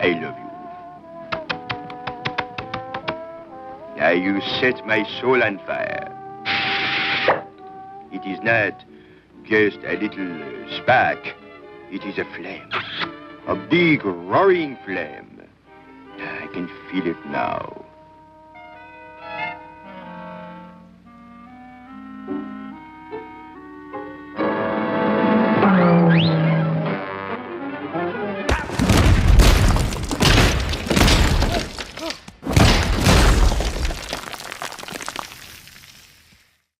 I love you. Now you set my soul on fire. It is not just a little spark. It is a flame. A big roaring flame. I can feel it now.